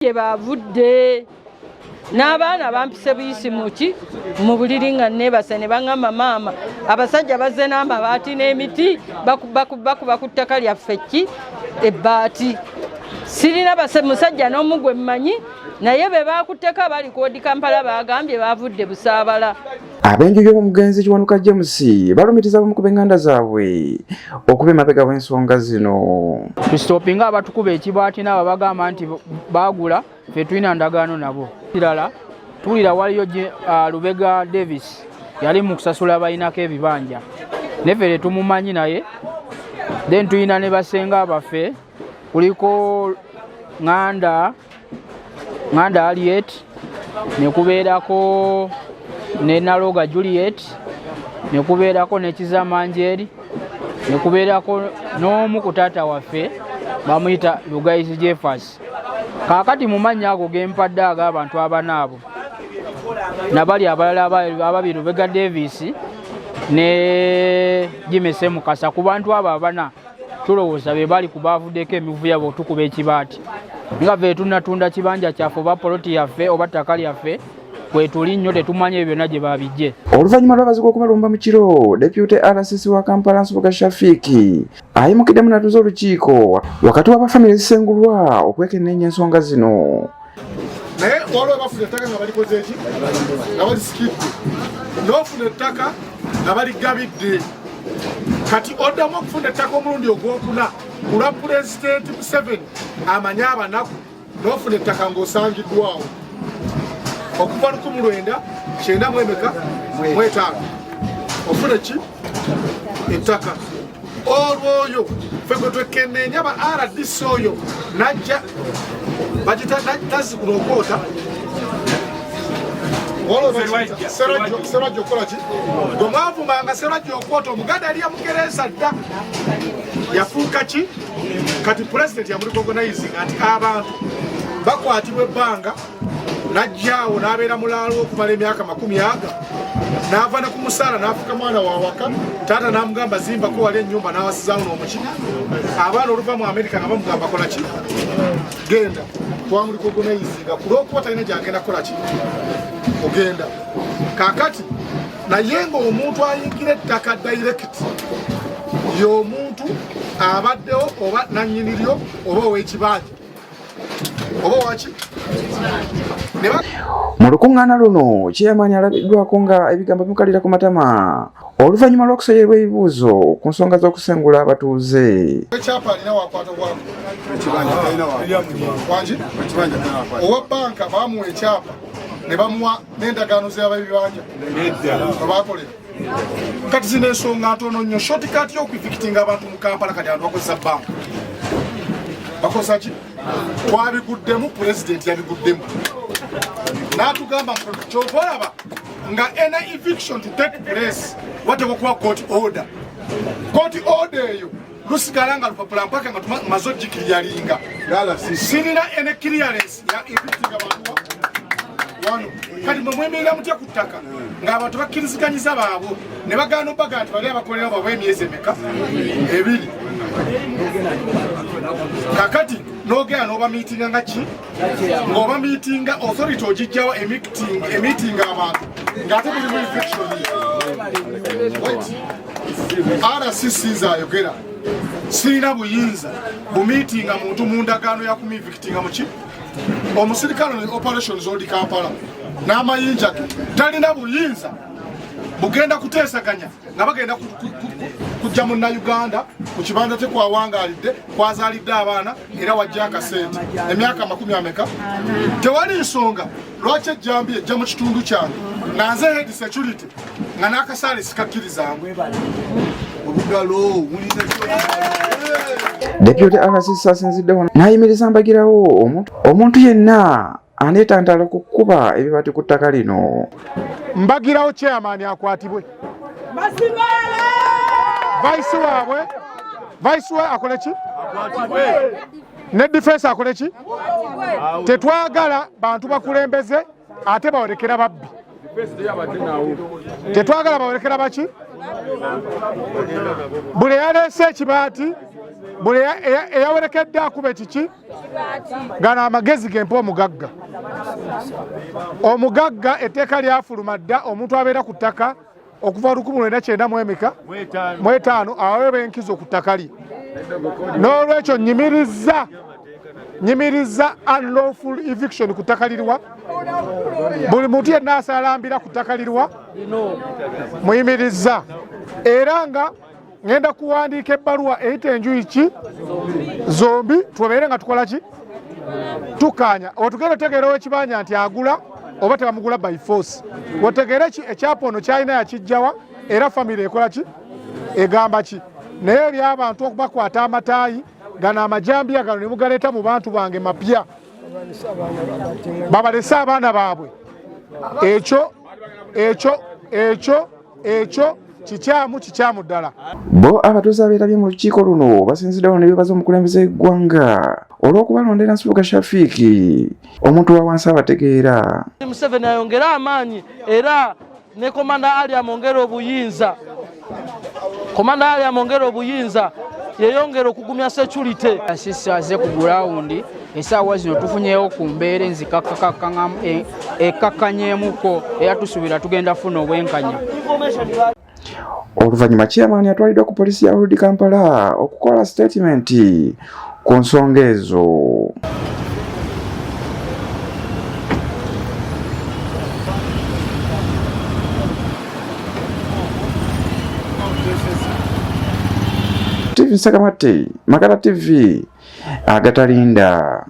Ye bavudde n'abaana bampise buyisi muki mu buliri nga nebase ne baŋŋamba maama abasajja bazze n'amabaati n'emiti bakuba ku ttaka lyaffe ki ebbaati sirina musajja n'omu gwe mmanyi naye be baakutteko bali koodi Kampala bagambye bavudde Busaabala. Abenju y'omugenzi Kiwanuka James balumiriza bamu ku b'enganda zaabwe okuba emabega w'ensonga zino. Tusitopinga abatukuba ekibaati n'abo bagamba nti baagula ffe tulina ndagaano nabo. Kirala tuwulira waliyo Lubega Davis yali mu kusasula abayinako ebibanja ne ffe tetumumanyi naye. Then tulina ne basenga abaffe kuliko Nganda Aliet ne kubeerako ne Naloga Juliet ne kubeerako ne Kizamanjeri ne kubeerako n'omu ku taata waffe bamuyita Lugaizi Jeffers. Kaakati mu mannya ago gempadde ag'abantu abanaabo nabali abalala ababiri Lubega Davis ne Jimese Mukasa ku bantu abo abana tulowooza be bali kubavuddeko emivuya bw'otukuba ekibaati nga ffe tunatunda kibanja kyaffe oba poloti yaffe oba ttaka lyaffe kwetuli nnyo tetumanya ebyo byonna gye babijje. Oluvannyuma lw'abazigu okubalumba mu kiro, Deputy RCC wa Kampala Nsubuga Shafiki ayimukiddemu n'atuuza olukiiko wakati w'abafamire ezisengulwa okwekenneenya ensonga zino. Naye waliwo bafuna ettaka nga balikoze eki nga balisikidde n'ofuna ettaka nga baligabidde. Kati oddamu okufuna ettaka omulundi ogwokuna kulwa Pulezidenti Museveni amanyi abanaku n'ofuna ettaka ng'osangiddwawo okuva 1995 ofuna ki ettaka olwoyo ffe gwe twekenneenya ba RDC oyo najja bagita tazikula okwota Serajjo kola ki gwe mwavumanga Serajjo okwota omuganda yali yamugereza dda yafuuka ki kati Pulezidenti yamurecognizinga nti abantu bakwatibwa ebbanga najjaawo n'abeera mulaalo okumala emyaka 40 n'ava ne ku musaala n'afuuka mwana wa waka taata n'amugamba zimbako wali ennyumba n'awasizaawo n'omuki abaana oluva mu Amerika nga bamugamba kola ki genda twamulicognizinga ku lw'okuba talina gy'agenda kola ki ogenda kaakati naye ng'omuntu ayingira ettaka direct y'omuntu abaddewo oba nannyiniryo oba ow'ekibanja oba waki. Mu lukuŋŋaana luno Chairman alabiddwako nga ebigambo bimukalira ku matama oluvannyuma lw'okusoyerwa ebibuuzo ku nsonga z'okusengula abatuuze. Ekyapa alina wakwata owa banka bamuwa ekyapa ne bamuwa n'endagaano z'ababibanja babakolera. Kati zino ensonga ntono nnyo shortcut y'okwifikitinga abantu mu Kampala kati abantu bakozesa banka bakosa ki twabiguddemu Pulezidenti yabiguddemu n'atugamba kyova olaba nga any eviction to take place wateekwa kuba court order eyo lusigala nga lupapula mpaka nga tumaze ogikiryalinga sirina any clearance ya evicting abantu wano kati mwe mwemerera mutya ku ttaka ng'abantu bakkiriziganyiza baabwe ne bagaana obbaga nti bali abakolera baabwe emyezi emeka 2 kakati n'ogera n'oba miitinga nga ki ng'oba miitinga authority ogijjawo emiitinga abantu ng'ate buli mu eviction RCC ayogera sirina buyinza bumiitinga muntu mu ndagaano ya kumivictinga mu ki omusirikale ne operations odi Kampala n'amayinja talina buyinza bugenda kuteesaganya nga bagenda kujja mu Uganda ku kibanda kye kwawangaalidde kwazaalidde abaana era wajja akasente emyaka 40 tewali nsonga lwaki ejjambi ejja mu kitundu kyange nga nze head security nga n'akasaale sikakkirizaamu Deputy RCC asinziddewo n'ayimiriza mbagirawo omuntu yenna aneetantala kukuba ebibaati ku ttaka lino. Mbagirawo chairman akwatibwe vice we akole ki ne defense akole ki tetwagala bantu bakulembeze ate bawolekera babbi tetwagala bawolekera baki buli yaleese ekibaati buli eyawerekedde akube kiki gano amagezi gempa omugagga. Omugagga etteeka lyafuluma dda omuntu abeera ku ttaka okuva 1995 aweebwa enkizo ku ttaka lye. N'olwekyo nyimiriza unlawful eviction ku ttaka liriwa. Buli muntu yenna asalambira ku ttaka liriwa muyimiriza. Era nga ngenda kuwandiika ebbaluwa eyita enjuyi ki zombi tubeere nga tukola ki tukanya otugenda otegeera ow'ekibanja nti agula oba tebamugula by force. Otegeere ekyapa ono kyalina yakijjawa era famire ekola ki egamba ki. Naye eri abantu okubakwata amataayi gano amajambiya gano ne mugaleeta mu bantu bange mapya babalese abaana baabwe. Ekyo kikyamu ddala. Bo abatuuze abeetabye mu lukiiko luno basinziddewo n'ebibazo omukulembeze w'eggwanga olw'okubalondera Nsibuka Shafik omuntu wa wansi abategeera. Museveni ayongera amaanyi era ne komanda Ali amongera obuyinza. Komanda Ali amongera obuyinza yeyongera okugumya security. Asisi aze ku gurawundi esaawa zino tufunyeewo ku mbeera ekakkanyeemuko era tusuubira tugenda funa obwenkanya. Oluvannyuma chairman yatwaliddwa ku poliisi ya Old Kampala okukola statement ku nsonga ezo. TV Sakamate, Makala TV, Agatalinda.